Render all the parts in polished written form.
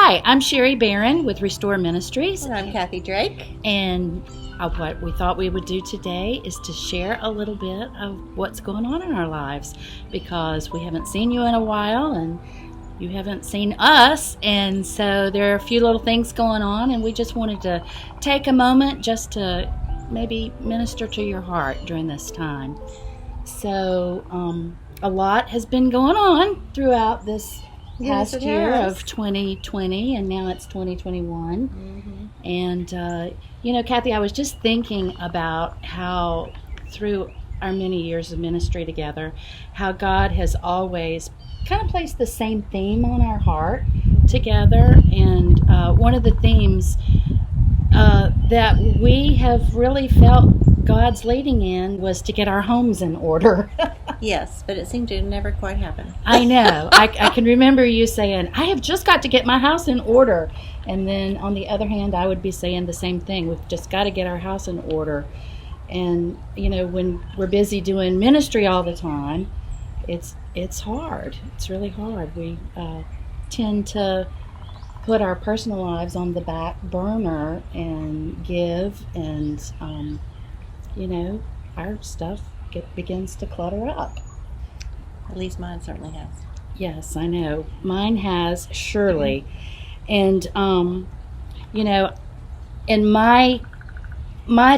Hi, I'm Sherry Barron with Restore Ministries. And I'm Kathy Drake. And what we thought we would do today is to share a little bit of what's going on in our lives, because we haven't seen you in a while and you haven't seen us, and so there are a few little things going on, and we just wanted to take a moment just to maybe minister to your heart during this time. So a lot has been going on throughout this past year of 2020, and now it's 2021. And Kathy, I was just thinking about how through our many years of ministry together, how God has always kind of placed the same theme on our heart together. And one of the themes that we have really felt God's leading in was to get our homes in order. Yes, but it seemed to never quite happen. I know. I can remember you saying, I have just got to get my house in order. And then on the other hand, I would be saying the same thing. We've just got to get our house in order. And, when we're busy doing ministry all the time, it's hard. It's really hard. We tend to put our personal lives on the back burner and give, and our stuff begins to clutter up. At least mine certainly has. Yes, I know. Mine has, surely. And in my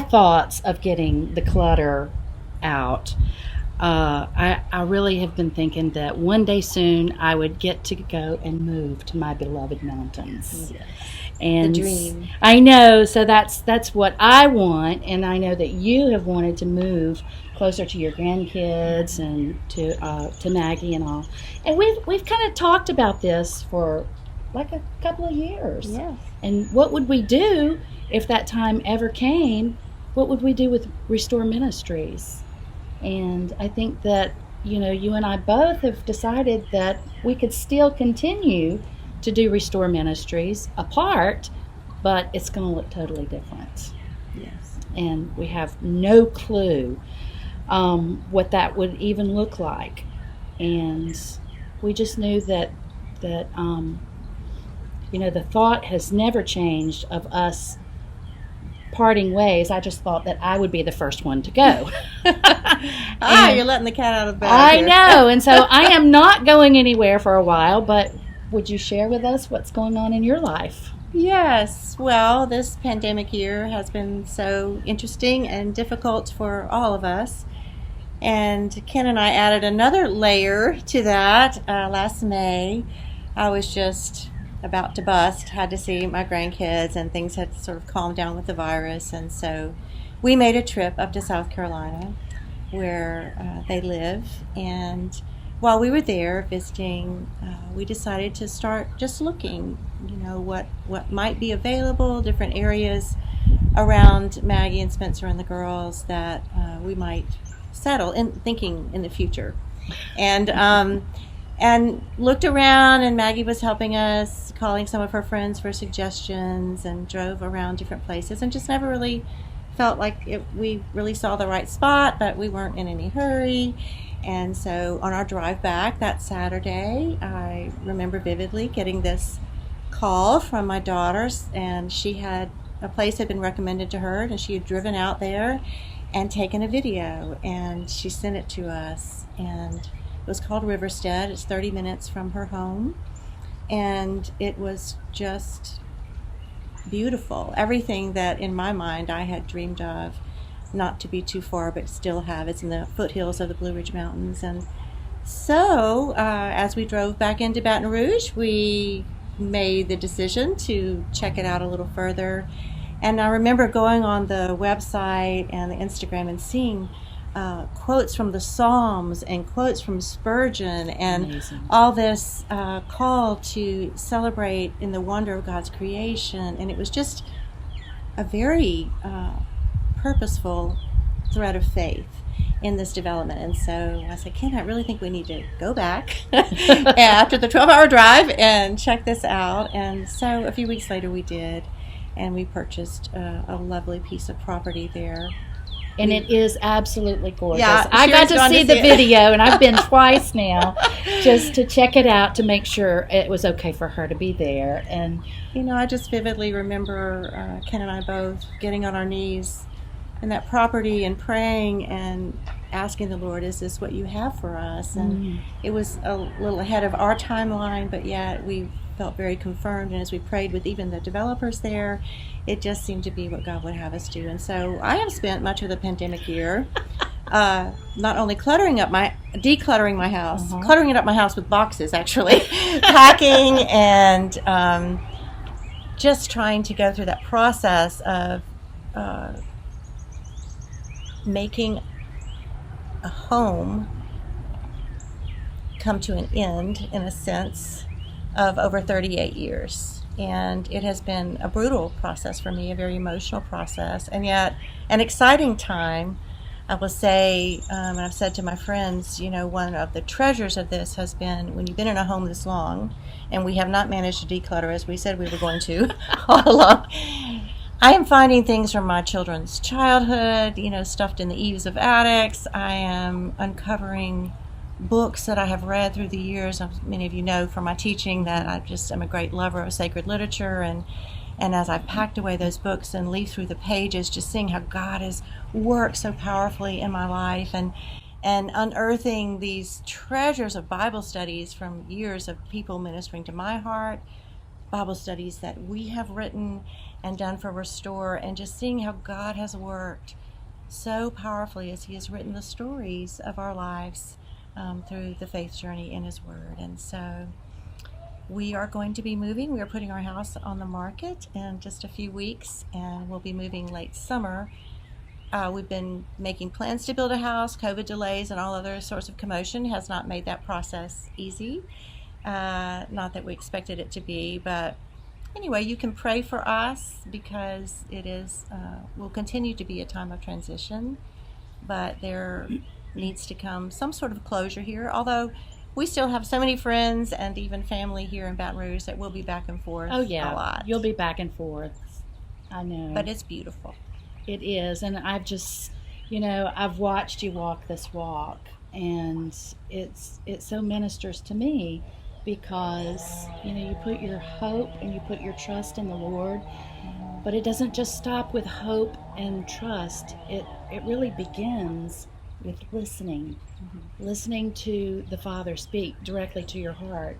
thoughts of getting the clutter out, I really have been thinking that one day soon I would get to go and move to my beloved mountains. Yes. And the dream. I know, so that's what I want, and I know that you have wanted to move closer to your grandkids and to Maggie and all. And we've kind of talked about this for like a couple of years. Yes. And what would we do if that time ever came? What would we do with Restore Ministries? And I think that, you and I both have decided that we could still continue to do Restore Ministries apart, but it's going to look totally different. Yes. And we have no clue what that would even look like. And we just knew that the thought has never changed of us parting ways. I just thought that I would be the first one to go. You're letting the cat out of the bag. I know, and so I am not going anywhere for a while, but would you share with us what's going on in your life? Yes. Well, this pandemic year has been so interesting and difficult for all of us. And Ken and I added another layer to that last May. I was just about to bust, had to see my grandkids, and things had sort of calmed down with the virus. And so we made a trip up to South Carolina where they live. And while we were there visiting, we decided to start just looking, what might be available, different areas around Maggie and Spencer and the girls that we might settle in, thinking in the future. And looked around, and Maggie was helping us, calling some of her friends for suggestions, and drove around different places, and just never really felt like we really saw the right spot, but we weren't in any hurry. And so on our drive back that Saturday, I remember vividly getting this call from my daughters, and a place had been recommended to her, and she had driven out there and taken a video, and she sent it to us. And it was called Riverstead. It's 30 minutes from her home, and it was just beautiful. Everything that in my mind I had dreamed of, not to be too far, but still have. It's in the foothills of the Blue Ridge Mountains. And so as we drove back into Baton Rouge, we made the decision to check it out a little further. And I remember going on the website and the Instagram and seeing quotes from the Psalms and quotes from Spurgeon, and Amazing. All this call to celebrate in the wonder of God's creation. And it was just a very purposeful thread of faith in this development. And so I said, Ken, I really think we need to go back after the 12-hour drive and check this out. And so a few weeks later we did, and we purchased a lovely piece of property there And it is absolutely gorgeous. Yeah, I got to see the it. video, and I've been twice now just to check it out to make sure it was okay for her to be there. And I just vividly remember Ken and I both getting on our knees in that property and praying and asking the Lord, is this what you have for us? And it was a little ahead of our timeline, but yet we felt very confirmed. And as we prayed with even the developers there, it just seemed to be what God would have us do. And so I have spent much of the pandemic year not only decluttering my house, cluttering it up my house with boxes, actually, packing and just trying to go through that process of making a home come to an end, in a sense, of over 38 years. And it has been a brutal process for me, a very emotional process, and yet an exciting time. I will say, and I've said to my friends, one of the treasures of this has been when you've been in a home this long, and we have not managed to declutter as we said we were going to all along. I am finding things from my children's childhood, stuffed in the eaves of attics. I am uncovering books that I have read through the years. Many of you know from my teaching that I just am a great lover of sacred literature, and as I've packed away those books and leafed through the pages, just seeing how God has worked so powerfully in my life, and unearthing these treasures of Bible studies from years of people ministering to my heart, Bible studies that we have written and done for Restore, and just seeing how God has worked so powerfully as He has written the stories of our lives through the faith journey in His Word. And so we are going to be moving. We are putting our house on the market in just a few weeks, and we'll be moving late summer. We've been making plans to build a house. COVID delays and all other sorts of commotion has not made that process easy. Not that we expected it to be, but anyway, you can pray for us, because it is will continue to be a time of transition, but there needs to come some sort of closure here, although we still have so many friends and even family here in Baton Rouge that we'll be back and forth a lot. You'll be back and forth. I know. But it's beautiful. It is, and I've just, I've watched you walk this walk, and it so ministers to me, because, you put your hope and you put your trust in the Lord, but it doesn't just stop with hope and trust. It really begins with listening to the Father speak directly to your heart,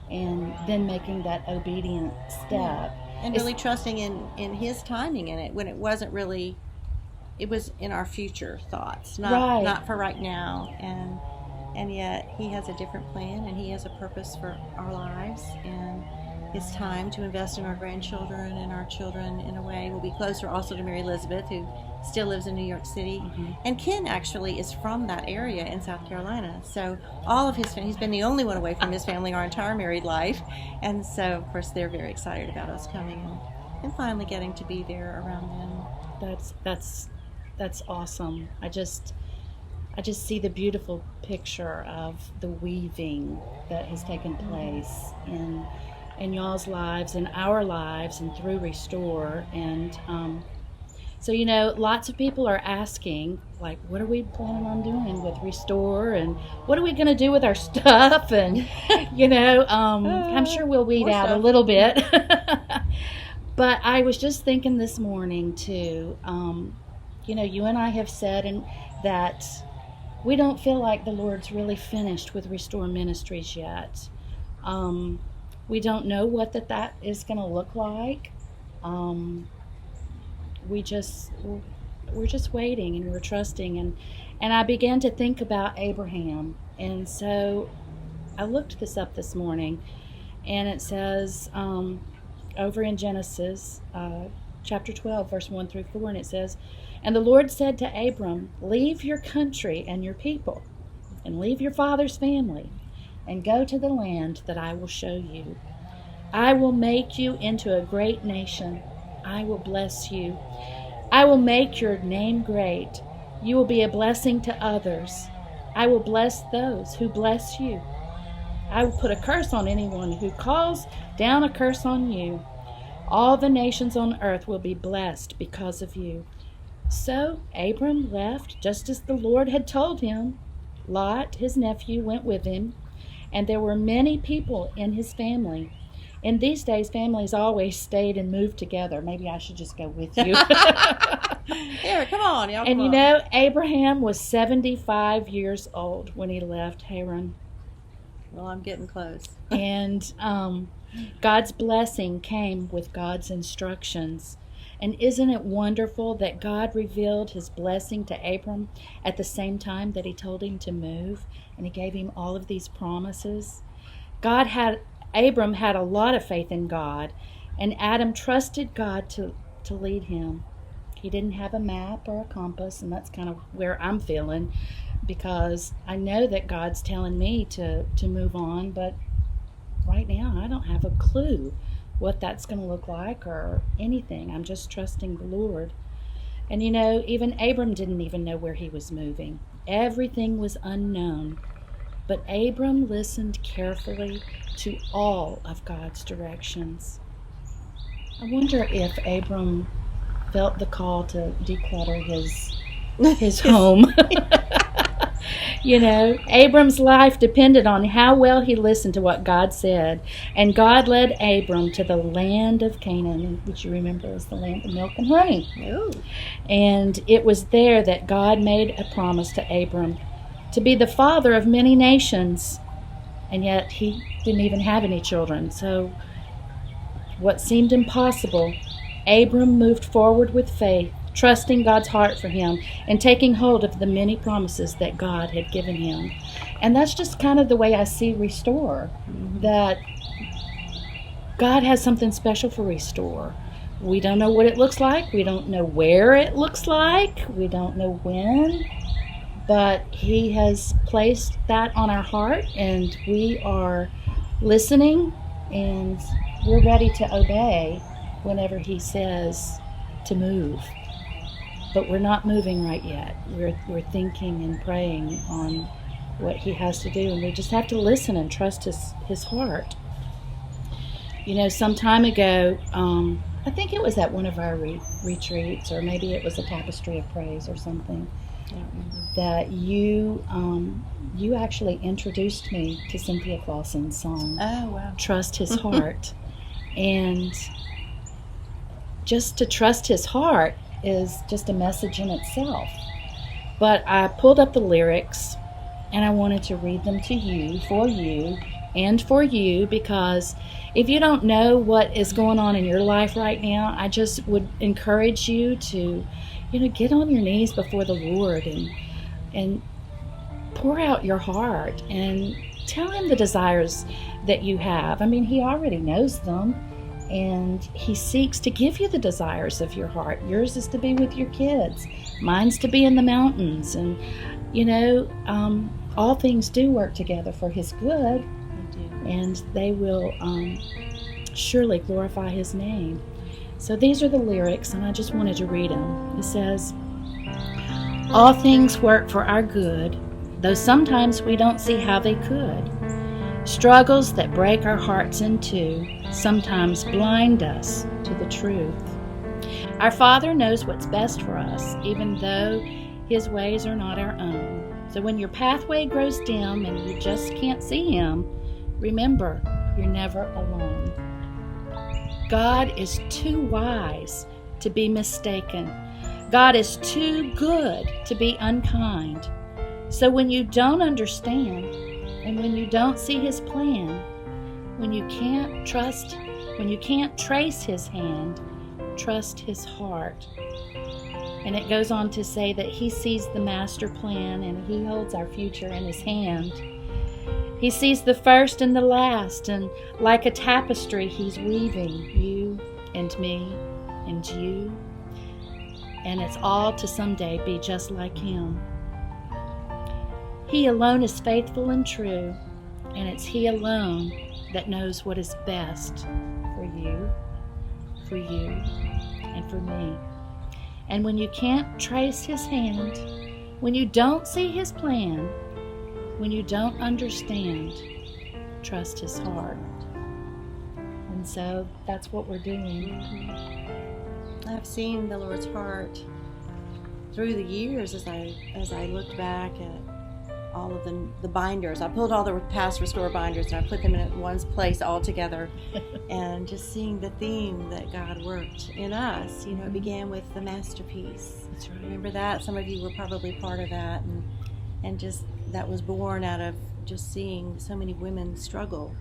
and then making that obedient step. And really trusting in His timing in it, when it wasn't really, it was in our future thoughts, not for right now. And yet He has a different plan, and He has a purpose for our lives, and it's time to invest in our grandchildren and our children in a way. We'll be closer also to Mary Elizabeth, who still lives in New York City. And Ken actually is from that area in South Carolina. So all of his family, he's been the only one away from his family our entire married life. And so, of course, they're very excited about us coming and finally getting to be there around them. That's awesome. I just see the beautiful picture of the weaving that has taken place in y'all's lives, in our lives, and through Restore. And so, lots of people are asking, like, what are we planning on doing with Restore, and what are we going to do with our stuff? And, I'm sure we'll weed out a little bit. But I was just thinking this morning, too, you and I have said that we don't feel like the Lord's really finished with Restore Ministries yet. We don't know what that is going to look like. We're just waiting, and we're trusting, and I began to think about Abraham, and so I looked this up this morning, and it says over in Genesis chapter 12 verse 1 through 4, and it says, "And the Lord said to Abram, leave your country and your people, and leave your father's family, and go to the land that I will show you. I will make you into a great nation. I will bless you. I will make your name great. You will be a blessing to others. I will bless those who bless you. I will put a curse on anyone who calls down a curse on you. All the nations on earth will be blessed because of you. So Abram left just as the Lord had told him. Lot, his nephew, went with him, and there were many people in his family. In these days, families always stayed and moved together. Maybe I should just go with you. Here, come on, y'all. And you know, Abraham was 75 years old when he left Haran. Well, I'm getting close. And God's blessing came with God's instructions. And isn't it wonderful that God revealed his blessing to Abram at the same time that he told him to move, and he gave him all of these promises? Abram had a lot of faith in God, and Adam trusted God to lead him. He didn't have a map or a compass, and that's kind of where I'm feeling, because I know that God's telling me to move on, but right now I don't have a clue what that's going to look like or anything. I'm just trusting the Lord. And you know, even Abram didn't even know where he was moving. Everything was unknown. But Abram listened carefully to all of God's directions. I wonder if Abram felt the call to declutter his home. You know, Abram's life depended on how well he listened to what God said. And God led Abram to the land of Canaan, which you remember is the land of milk and honey. Ooh. And it was there that God made a promise to Abram to be the father of many nations. And yet he didn't even have any children. So what seemed impossible, Abram moved forward with faith, trusting God's heart for him and taking hold of the many promises that God had given him. And that's just kind of the way I see Restore, that God has something special for Restore. We don't know what it looks like. We don't know where it looks like. We don't know when. But he has placed that on our heart, and we are listening, and we're ready to obey whenever he says to move. But we're not moving right yet. We're thinking and praying on what he has to do, and we just have to listen and trust his heart. You know, some time ago, I think it was at one of our retreats, or maybe it was a Tapestry of Praise or something, that you actually introduced me to Cynthia Clausen's song. Oh, wow. Trust His Heart. And just to trust His heart is just a message in itself. But I pulled up the lyrics, and I wanted to read them to you, and for you, because if you don't know what is going on in your life right now, I just would encourage you to, get on your knees before the Lord and pour out your heart and tell Him the desires that you have. I mean, He already knows them, and He seeks to give you the desires of your heart. Yours is to be with your kids. Mine's to be in the mountains. And, all things do work together for His good, and they will surely glorify His name. So these are the lyrics, and I just wanted to read them. It says, "All things work for our good, though sometimes we don't see how they could. Struggles that break our hearts in two sometimes blind us to the truth. Our Father knows what's best for us, even though His ways are not our own. So when your pathway grows dim and you just can't see Him, remember, you're never alone. God is too wise to be mistaken. God is too good to be unkind. So when you don't understand, and when you don't see His plan, when you can't trace His hand, trust His heart." And it goes on to say that He sees the master plan, and He holds our future in His hand. He sees the first and the last, and like a tapestry He's weaving you and me and you, and it's all to someday be just like Him. He alone is faithful and true, and it's He alone that knows what is best for you, and for me. And when you can't trace His hand, when you don't see His plan, when you don't understand, trust His heart. And so that's what we're doing. I've seen the Lord's heart through the years, as I looked back at all of the binders, I pulled all the past Restore binders and I put them in one place all together, and just seeing the theme that God worked in us. It began with the masterpiece. That's right. Remember that? Some of you were probably part of that, and just that was born out of just seeing so many women struggle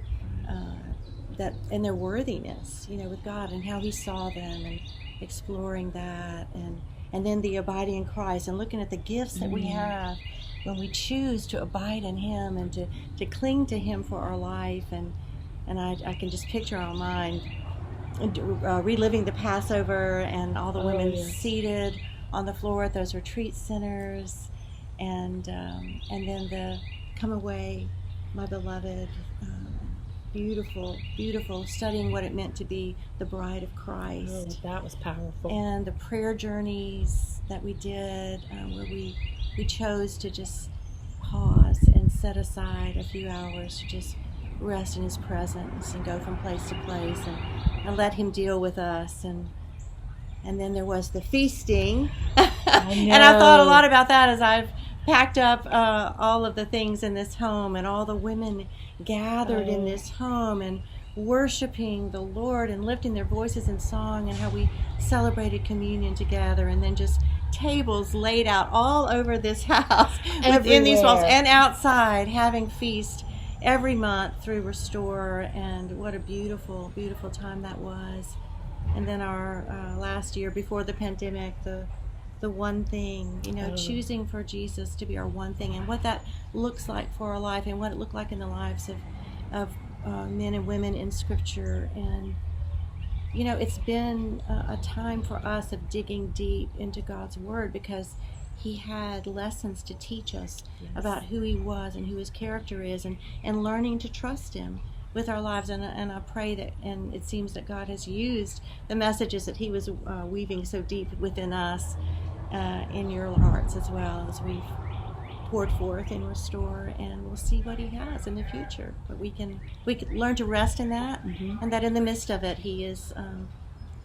that in their worthiness, with God, and how He saw them, and exploring that, and then the abiding in Christ, and looking at the gifts that we have when we choose to abide in Him and to cling to Him for our life. And I can just picture in my mind reliving the Passover and all the women seated on the floor at those retreat centers, and then the come away, my beloved. Beautiful, beautiful, studying what it meant to be the bride of Christ. Oh, that was powerful. And the prayer journeys that we did, where we chose to just pause and set aside a few hours to just rest in His presence and go from place to place and let Him deal with us. And then there was the feasting. And I thought a lot about that as I've packed up all of the things in this home, and all the women gathered in this home and worshiping the Lord and lifting their voices in song, and how we celebrated communion together, and then just tables laid out all over this house within these walls and outside, having feast every month through Restore. And what a beautiful, beautiful time that was. And then our last year before the pandemic, the one thing, choosing for Jesus to be our one thing, and what that looks like for our life, and what it looked like in the lives of men and women in Scripture. And it's been a time for us of digging deep into God's Word, because He had lessons to teach us about who He was and who His character is, and learning to trust Him with our lives. And I pray that, and it seems that God has used the messages that He was weaving so deep within us in your hearts as well, as we've poured forth in Restore, and we'll see what He has in the future. But we can learn to rest in that, and that in the midst of it, He is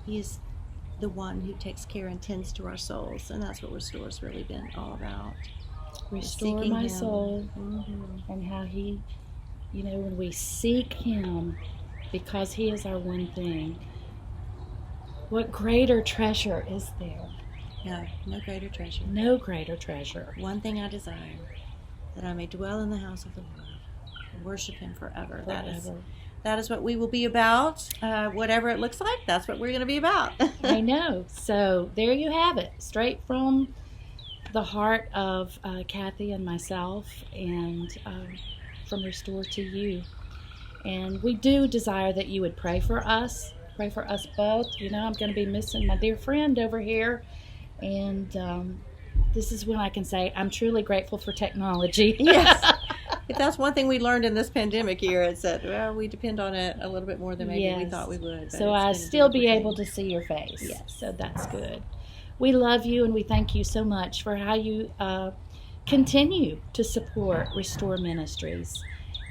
the one who takes care and tends to our souls, and that's what Restore's really been all about. Restore my soul, and how He, when we seek Him, because He is our one thing, what greater treasure is there? No greater treasure. No greater treasure. One thing I desire, that I may dwell in the house of the Lord and worship Him forever. That is what we will be about. Whatever it looks like, that's what we're going to be about. I know. So there you have it, straight from the heart of Kathy and myself, and from Restore to you. And we do desire that you would pray for us both. I'm going to be missing my dear friend over here. And this is when I can say I'm truly grateful for technology. Yes. If that's one thing we learned in this pandemic year, it's that, we depend on it a little bit more than maybe we thought we would. So I still be able to see your face. Yes. So that's good. We love you, and we thank you so much for how you continue to support Restore Ministries.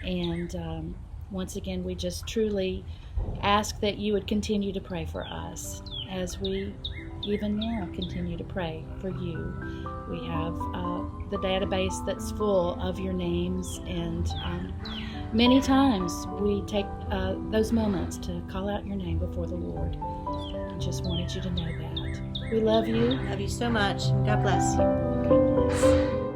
And once again, we just truly ask that you would continue to pray for us as we even now continue to pray for you. We have the database that's full of your names, and many times we take those moments to call out your name before the Lord. I just wanted you to know that. We love you. Love you so much. God bless you. God bless.